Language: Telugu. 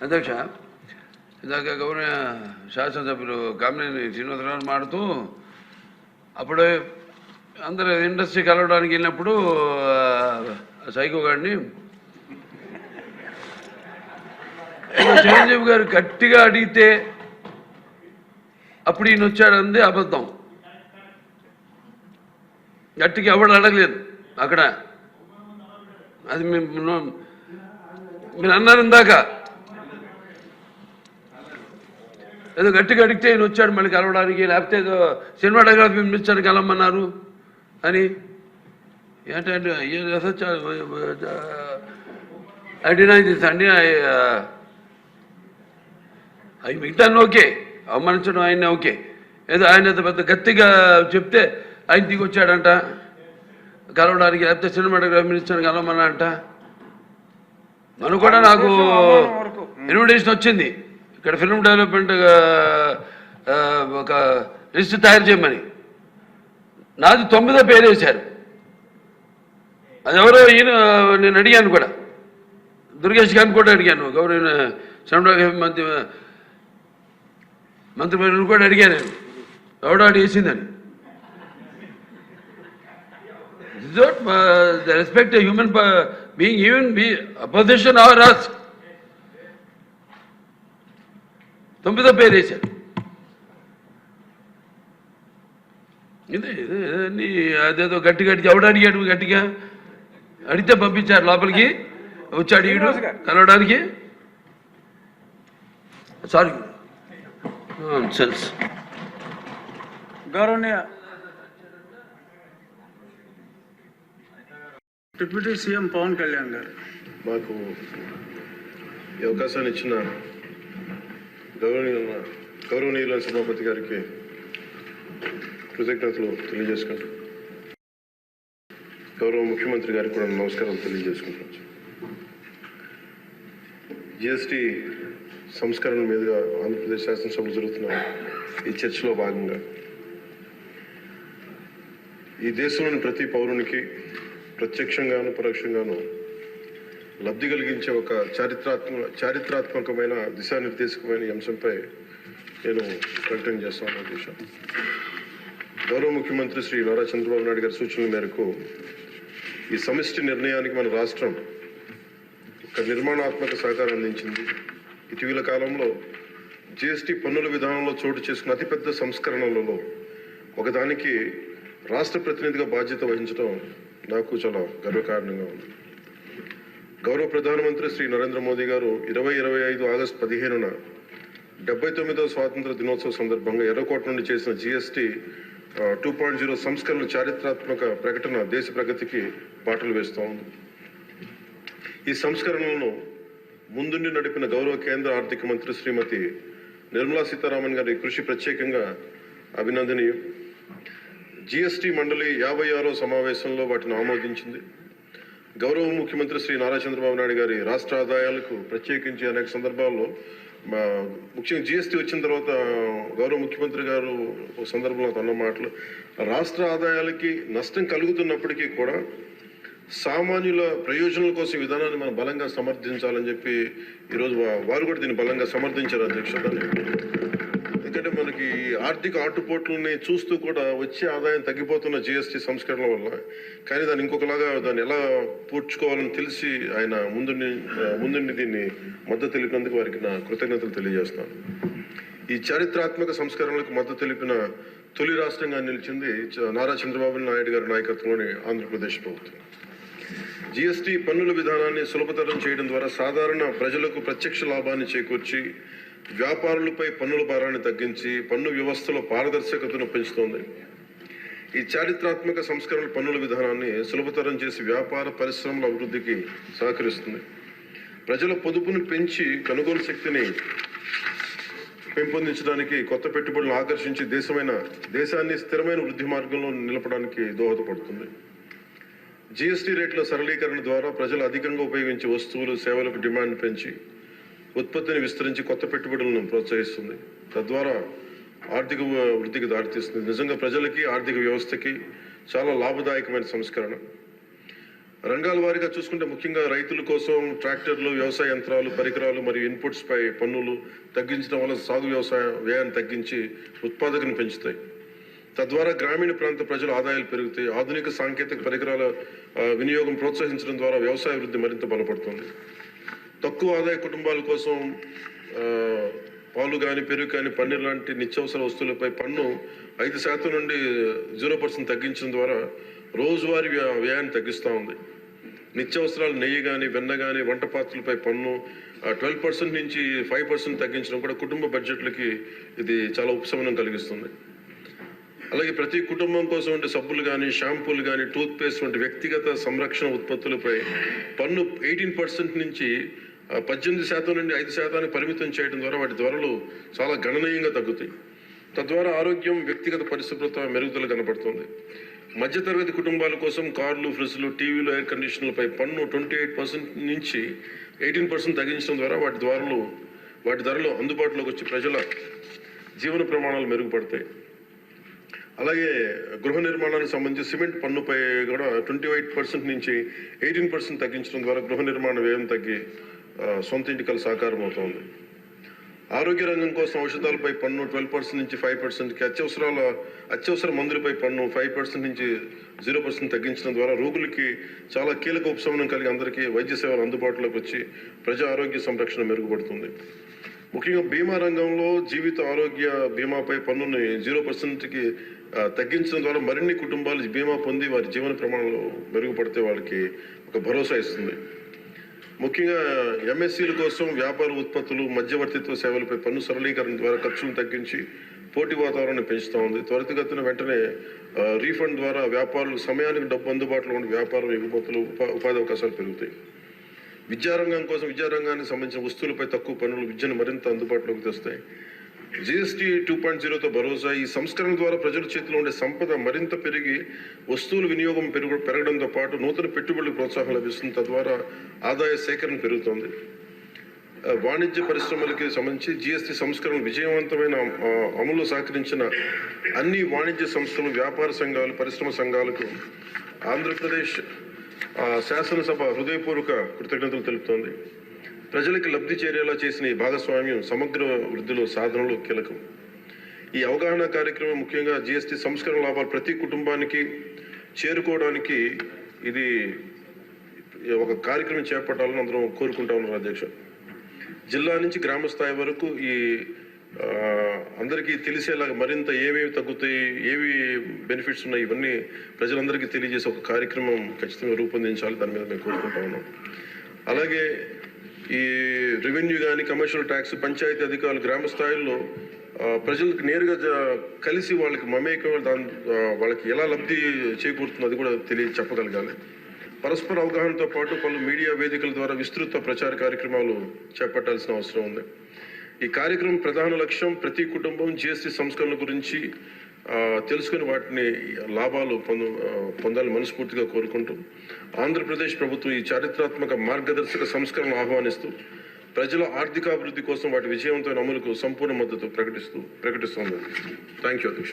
అధ్యక్ష, ఇందాక గౌరవ శాసనసభ్యులు కామినేని శ్రీనివాసరావు మాడుతూ అప్పుడు అందరూ ఇండస్ట్రీ కలవడానికి వెళ్ళినప్పుడు సైకో గారిని చిరంజీవి గారు గట్టిగా అడిగితే అప్పుడు ఈయన వచ్చాడంది అబద్ధం. గట్టిగా ఎవడు అడగలేదు అక్కడ. అది మీరు అన్నారు ఇందాక, ఏదో గట్టిగా అడిగితే ఈయన వచ్చాడు మళ్ళీ కలవడానికి, లేకపోతే ఏదో సినిమాటోగ్రఫీ మినిస్టర్ కలవమన్నారు అని. ఏంటంటే అండి అవి మిగతాన్ని ఓకే, అవమానించడం ఆయన ఓకే. ఏదో ఆయన పెద్ద గట్టిగా చెప్తే ఆయన దిగి వచ్చాడంట కలవడానికి, లేకపోతే సినిమాటోగ్రఫీ మినిస్టర్ కలవమన్నా అంట. మనం కూడా నాకు ఇన్విటేషన్ వచ్చింది ఇక్కడ ఫిల్మ్ డెవలప్మెంట్ ఒక లిస్ట్ తయారు చేయమని. నాది 9వ పేరు వేశారు. అది ఎవరో ఈయన నేను అడిగాను కూడా, దుర్గేష్ గారిని కూడా అడిగాను, గౌరవ సినిమాటోగ్రఫీ మంత్రి కూడా అడిగాను నేను, ఎవడో అడిగేసిందని. The respect a human being, even be opposition or us. 9వ పేరు వేశారు. ఇది అదేదో గట్టిగా ఎవడు అడిగాడు, గట్టిగా అడిగితే పంపించారు లోపలికి, వచ్చాడు ఈడు కలవడానికి. Sorry sense. గౌరవనీయ డిప్యూటీ సీఎం పవన్ కళ్యాణ్ గారు మాకు ఈ అవకాశాన్ని ఇచ్చిన గౌరవనీయుల సభాపతి గారికి కృతజ్ఞతలు తెలియజేసుకుంటాం. గౌరవ ముఖ్యమంత్రి గారికి కూడా నమస్కారాలు తెలియజేసుకుంటాం. జిఎస్టీ సంస్కరణ మీదుగా ఆంధ్రప్రదేశ్ శాసనసభలో జరుగుతున్న ఈ చర్చలో భాగంగా ఈ దేశంలోని ప్రతి పౌరునికి ప్రత్యక్షంగాను పరోక్షంగాను లబ్ధి కలిగించే ఒక చారిత్రాత్మకమైన దిశానిర్దేశకమైన అంశంపై నేను ప్రకటన చేస్తాను. విషయం గౌరవ ముఖ్యమంత్రి శ్రీ నారా చంద్రబాబు నాయుడు గారి సూచనల మేరకు ఈ సమిష్టి నిర్ణయానికి మన రాష్ట్రం ఒక నిర్మాణాత్మక సహకారం అందించింది. ఇటీవల కాలంలో జిఎస్టీ పన్నుల విధానంలో చోటు చేసుకున్న అతిపెద్ద సంస్కరణలలో ఒకదానికి రాష్ట్ర ప్రతినిధిగా బాధ్యత వహించడం నాకు చాలా గర్వకారణంగా ఉంది. గౌరవ ప్రధానమంత్రి శ్రీ నరేంద్ర మోదీ గారు 2025 ఆగస్టు 15న 79వ స్వాతంత్ర దినోత్సవ సందర్భంగా ఎర్రకోట నుండి చేసిన జిఎస్టీ 2.0 సంస్కరణల చారిత్రాత్మక ప్రకటన దేశ ప్రగతికి బాటలు వేస్తూ ఉంది. ఈ సంస్కరణలను ముందుండి నడిపిన గౌరవ కేంద్ర ఆర్థిక మంత్రి శ్రీమతి నిర్మలా సీతారామన్ గారి కృషి ప్రత్యేకంగా అభినందనీయం. జిఎస్టీ మండలి 56వ సమావేశంలో వాటిని ఆమోదించింది. గౌరవ ముఖ్యమంత్రి శ్రీ నారా చంద్రబాబు నాయుడు గారి రాష్ట్ర ఆదాయాలకు ప్రత్యేకించి అనేక సందర్భాల్లో ముఖ్యంగా జిఎస్టీ వచ్చిన తర్వాత గౌరవ ముఖ్యమంత్రి గారు ఒక సందర్భంలో అన్న మాటలు, రాష్ట్ర ఆదాయాలకి నష్టం కలుగుతున్నప్పటికీ కూడా సామాన్యుల ప్రయోజనాల కోసం విధానాన్ని మనం బలంగా సమర్థించాలని చెప్పి ఈరోజు వారు కూడా దీన్ని బలంగా సమర్థించారు అధ్యక్షుడు. ఎందుకంటే మనకి ఆర్థిక ఆటుపోట్లని చూస్తూ కూడా వచ్చే ఆదాయం తగ్గిపోతున్న జిఎస్టీ సంస్కరణల వల్ల, కానీ దాన్ని ఇంకొకలాగా దాన్ని ఎలా పూడ్చుకోవాలని తెలిసి ఆయన ముందుండి దీన్ని మద్దతు తెలిపినందుకు వారికి నా కృతజ్ఞతలు తెలియజేస్తున్నాను. ఈ చారిత్రాత్మక సంస్కరణలకు మద్దతు తెలిపిన తొలి రాష్ట్రంగా నిలిచింది నారా చంద్రబాబు నాయుడు గారి నాయకత్వంలోని ఆంధ్రప్రదేశ్ ప్రభుత్వం. జిఎస్టీ పన్నుల విధానాన్ని సులభతరం చేయడం ద్వారా సాధారణ ప్రజలకు ప్రత్యక్ష లాభాన్ని చేకూర్చి వ్యాపారులపై పన్నుల భారాన్ని తగ్గించి పన్ను వ్యవస్థలో పారదర్శకతను పెంచుతోంది. ఈ చారిత్రాత్మక సంస్కరణల పన్నుల విధానాన్ని సులభతరం చేసి వ్యాపార పరిశ్రమల అభివృద్ధికి సహకరిస్తుంది. ప్రజల పొదుపును పెంచి కొనుగోలు శక్తిని పెంపొందించడానికి, కొత్త పెట్టుబడులను ఆకర్షించి దేశాన్ని స్థిరమైన వృద్ధి మార్గంలో నిలపడానికి దోహదపడుతుంది. జిఎస్టీ రేట్ల సరళీకరణ ద్వారా ప్రజలు అధికంగా ఉపయోగించే వస్తువులు సేవలకు డిమాండ్ పెంచి ఉత్పత్తిని విస్తరించి కొత్త పెట్టుబడులను ప్రోత్సహిస్తుంది. తద్వారా ఆర్థిక వృద్ధికి దారితీస్తుంది. నిజంగా ప్రజలకి ఆర్థిక వ్యవస్థకి చాలా లాభదాయకమైన సంస్కరణ. రంగాల వారీగా చూసుకుంటే ముఖ్యంగా రైతుల కోసం ట్రాక్టర్లు, వ్యవసాయ యంత్రాలు, పరికరాలు మరియు ఇన్పుట్స్ పై పన్నులు తగ్గించడం వల్ల సాగు వ్యవసాయ వ్యయాన్ని తగ్గించి ఉత్పాదకను పెంచుతాయి. తద్వారా గ్రామీణ ప్రాంత ప్రజల ఆదాయాలు పెరుగుతాయి. ఆధునిక సాంకేతిక పరికరాల వినియోగం ప్రోత్సహించడం ద్వారా వ్యవసాయ వృద్ధి మరింత బలపడుతుంది. తక్కువ ఆదాయ కుటుంబాల కోసం పాలు కానీ, పెరుగు కానీ, పన్నీర్ లాంటి నిత్యావసర వస్తువులపై పన్ను 5% నుండి 0% తగ్గించడం ద్వారా రోజువారీ వ్యయాన్ని తగ్గిస్తూ ఉంది. నిత్యావసరాలు నెయ్యి కానీ, వెన్న కానీ, వంట పాత్రలపై పన్ను 12% నుంచి 5% తగ్గించడం కూడా కుటుంబ బడ్జెట్లకి ఇది చాలా ఉపశమనం కలిగిస్తుంది. అలాగే ప్రతి కుటుంబం కోసం ఉండే సబ్బులు కానీ, షాంపూలు కానీ, టూత్ పేస్ట్ వంటి వ్యక్తిగత సంరక్షణ ఉత్పత్తులపై పన్ను 18% నుంచి 18% నుండి 5% పరిమితం చేయడం ద్వారా వాటి ధరలు చాలా గణనీయంగా తగ్గుతాయి. తద్వారా ఆరోగ్యం, వ్యక్తిగత పరిశుభ్రత మెరుగుదల కనబడుతుంది. మధ్యతరగతి కుటుంబాల కోసం కార్లు, ఫ్రిడ్జ్లు, టీవీలు, ఎయిర్ కండిషనర్లపై పన్ను 28% నుంచి 18% తగ్గించడం ద్వారా వాటి ధరలు అందుబాటులోకి వచ్చి ప్రజల జీవన ప్రమాణాలు మెరుగుపడతాయి. అలాగే గృహ నిర్మాణానికి సంబంధించి సిమెంట్ పన్నుపై కూడా 28% నుంచి 18% తగ్గించడం ద్వారా గృహ నిర్మాణ వ్యయం తగ్గి సొంత ఇంటికల సాకారం అవుతుంది. ఆరోగ్య రంగం కోసం ఔషధాలపై పన్ను 12% నుంచి 5%కి, అత్యవసర మందులపై పన్ను 5% నుంచి 0% తగ్గించడం ద్వారా రోగులకి చాలా కీలక ఉపశమనం కలిగి అందరికీ వైద్య సేవలు అందుబాటులోకి వచ్చి ప్రజా ఆరోగ్య సంరక్షణ మెరుగుపడుతుంది. ముఖ్యంగా బీమా రంగంలో జీవిత ఆరోగ్య బీమాపై పన్నుని 0%కి తగ్గించడం ద్వారా మరిన్ని కుటుంబాలు బీమా పొంది వారి జీవన ప్రమాణాలు మెరుగుపడితే వాళ్ళకి ఒక భరోసా ఇస్తుంది. ముఖ్యంగా ఎంఎస్సీల కోసం వ్యాపార ఉత్పత్తులు, మధ్యవర్తిత్వ సేవలపై పన్ను సరళీకరణ ద్వారా ఖర్చును తగ్గించి పోటీ వాతావరణాన్ని పెంచుతూ ఉంది. త్వరితగతిన వెంటనే రీఫండ్ ద్వారా వ్యాపారులకు సమయానికి డబ్బు అందుబాటులో ఉండే వ్యాపారం, ఎగుమతులు, ఉపాధి అవకాశాలు పెరుగుతాయి. విద్యారంగానికి సంబంధించిన వస్తువులపై తక్కువ పన్నులు విద్యను మరింత అందుబాటులోకి తెస్తాయి. జిఎస్టీ 2.0తో భరోసా. ఈ సంస్కరణ ద్వారా ప్రజల చేతిలో ఉండే సంపద మరింత పెరిగి వస్తువుల వినియోగం పెరగడంతో పాటు నూతన పెట్టుబడులకు ప్రోత్సాహం లభిస్తుంది. తద్వారా ఆదాయ సేకరణ పెరుగుతోంది. వాణిజ్య పరిశ్రమలకి సంబంధించి జిఎస్టీ సంస్కరణ విజయవంతమైన అమలు సహకరించిన అన్ని వాణిజ్య సంస్థలు, వ్యాపార సంఘాలు, పరిశ్రమ సంఘాలకు ఆంధ్రప్రదేశ్ శాసనసభ హృదయపూర్వక కృతజ్ఞతలు తెలుపుతోంది. ప్రజలకు లబ్ధి చేరేలా చేసిన ఈ భాగస్వామ్యం సమగ్ర వృద్ధిలో సాధనలో కీలకం. ఈ అవగాహన కార్యక్రమం ముఖ్యంగా జిఎస్టీ సంస్కరణ లాభాలు ప్రతి కుటుంబానికి చేరుకోవడానికి ఇది ఒక కార్యక్రమం చేపట్టాలని అందరం కోరుకుంటా ఉన్నారు అధ్యక్ష. జిల్లా నుంచి గ్రామ స్థాయి వరకు ఈ అందరికీ తెలిసేలాగా మరింత ఏమేమి తగ్గుతాయి, ఏవి బెనిఫిట్స్ ఉన్నాయి, ఇవన్నీ ప్రజలందరికీ తెలియజేసే ఒక కార్యక్రమం ఖచ్చితంగా రూపొందించాలి. దాని మీద మేము కోరుకుంటా ఉన్నాం. అలాగే ఈ రెవెన్యూ కానీ, కమర్షియల్ ట్యాక్స్, పంచాయతీ అధికారులు గ్రామ స్థాయిల్లో ప్రజలకు నేరుగా కలిసి వాళ్ళకి మమేకం వాళ్ళకి ఎలా లబ్ధి చేకూరుతుందో అది కూడా చెప్పగలగాలి. పరస్పర అవగాహనతో పాటు పలు మీడియా వేదికల ద్వారా విస్తృత ప్రచార కార్యక్రమాలు చేపట్టాల్సిన అవసరం ఉంది. ఈ కార్యక్రమం ప్రధాన లక్ష్యం ప్రతి కుటుంబం జిఎస్టీ సంస్కరణ గురించి తెలుసుకుని వాటిని లాభాలు పొందాలని మనస్ఫూర్తిగా కోరుకుంటూ ఆంధ్రప్రదేశ్ ప్రభుత్వం ఈ చారిత్రాత్మక మార్గదర్శక సంస్కరణ ఆహ్వానిస్తూ ప్రజల ఆర్థికాభివృద్ధి కోసం వాటి విజయవంతమైన అమలుకు సంపూర్ణ మద్దతు ప్రకటిస్తోంది. థ్యాంక్ యూ అధ్యక్ష.